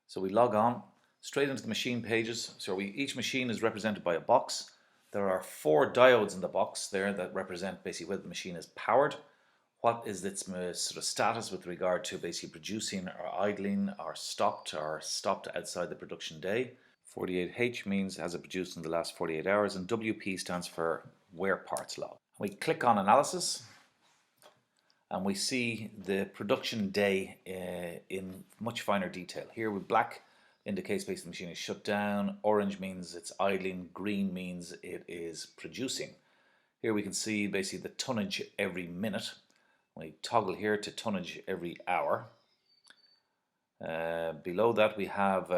So we log on straight into the machine pages. So each machine is represented by a box. There are 4 diodes in the box there that represent basically whether the machine is powered, what is its sort of status with regard to basically producing or idling or stopped outside the production day. 48H means has it produced in the last 48 hours, and WP stands for wear parts log. We click on analysis and we see the production day in much finer detail. Here with black indicates basically the machine is shut down, orange means it's idling, green means it is producing. Here we can see basically the tonnage every minute. We toggle here to tonnage every hour. Below that we have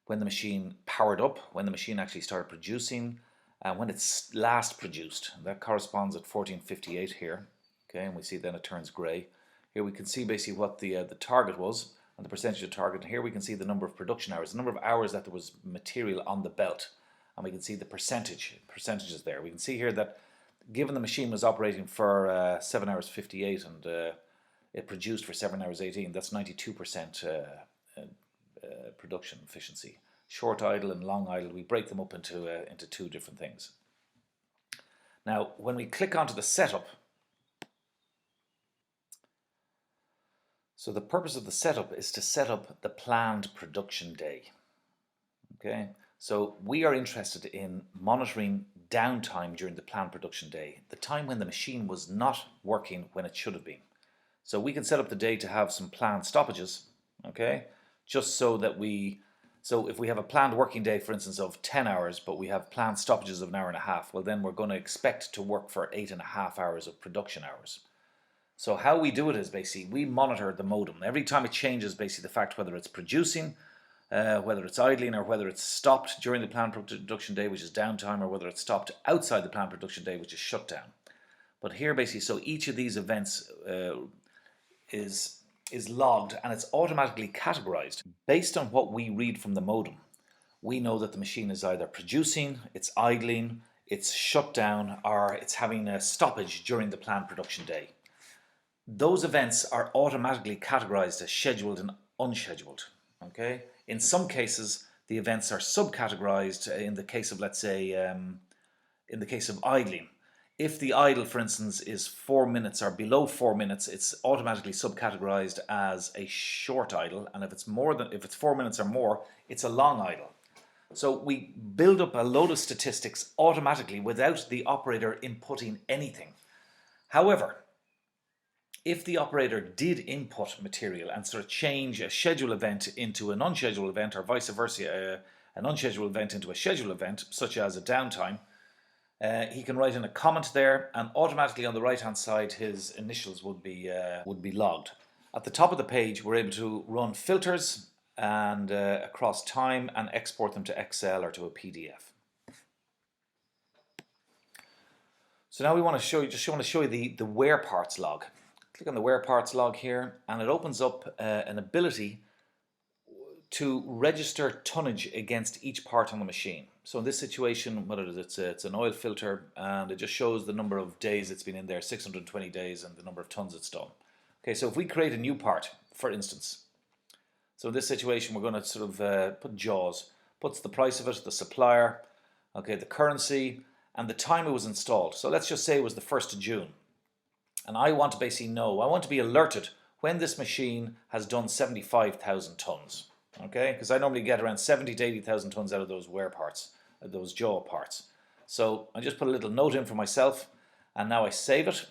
when the machine powered up, when the machine actually started producing, and when it's last produced. That corresponds at 14:58 here. Okay, and we see then it turns grey. Here we can see basically what the target was and the percentage of target. And here we can see the number of production hours, the number of hours that there was material on the belt, and we can see the percentages there. We can see here that given the machine was operating for 7 hours 58 and it produced for 7 hours 18, that's 92% production efficiency. Short idle and long idle, we break them up into 2 different things. Now, when we click onto the setup, so the purpose of the setup is to set up the planned production day. Okay, so we are interested in monitoring downtime during the planned production day, the time when the machine was not working when it should have been. So we can set up the day to have some planned stoppages, okay, just so that so if we have a planned working day, for instance, of 10 hours, but we have planned stoppages of an hour and a half, well then we're going to expect to work for 8.5 hours of production hours. So how we do it is basically we monitor the modem. Every time it changes basically the fact whether it's producing, whether it's idling, or whether it's stopped during the planned production day, which is downtime, or whether it's stopped outside the planned production day, which is shutdown. But here basically, so each of these events is logged and it's automatically categorized based on what we read from the modem. We know that the machine is either producing, it's idling, it's shut down, or it's having a stoppage during the planned production day. Those events are automatically categorized as scheduled and unscheduled. Okay. In some cases, the events are subcategorized. In the case of, let's say, in the case of idling, if the idle, for instance, is 4 minutes or below 4 minutes, it's automatically subcategorized as a short idle, and if it's 4 minutes or more, it's a long idle. So we build up a load of statistics automatically without the operator inputting anything. However, if the operator did input material and sort of change a scheduled event into an unscheduled event, or vice versa, an unscheduled event into a scheduled event, such as a downtime, he can write in a comment there, and automatically on the right hand side his initials would be logged. At the top of the page we're able to run filters and across time and export them to Excel or to a PDF. So now we want to show you the wear parts log. Click on the wear parts log here, and it opens up an ability to register tonnage against each part on the machine. So in this situation, what it is, it's an oil filter, and it just shows the number of days it's been in there, 620 days, and the number of tons it's done. Okay, so if we create a new part, for instance, so in this situation we're going to sort of put JAWS, puts the price of it, the supplier, okay, the currency, and the time it was installed. So let's just say it was the 1st of June. And I want to basically know, I want to be alerted when this machine has done 75,000 tons. Okay, because I normally get around 70 to 80,000 tons out of those wear parts, those jaw parts. So I just put a little note in for myself, and now I save it,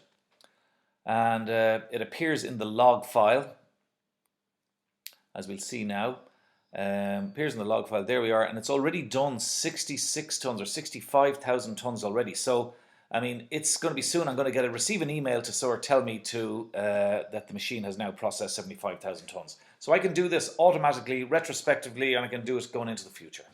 and it appears in the log file, as we'll see now. Appears in the log file. There we are, and it's already done 66 tons or 65,000 tons already. So I mean, it's going to be soon. I'm going to receive an email to sort of tell me that the machine has now processed 75,000 tons. So I can do this automatically, retrospectively, and I can do it going into the future.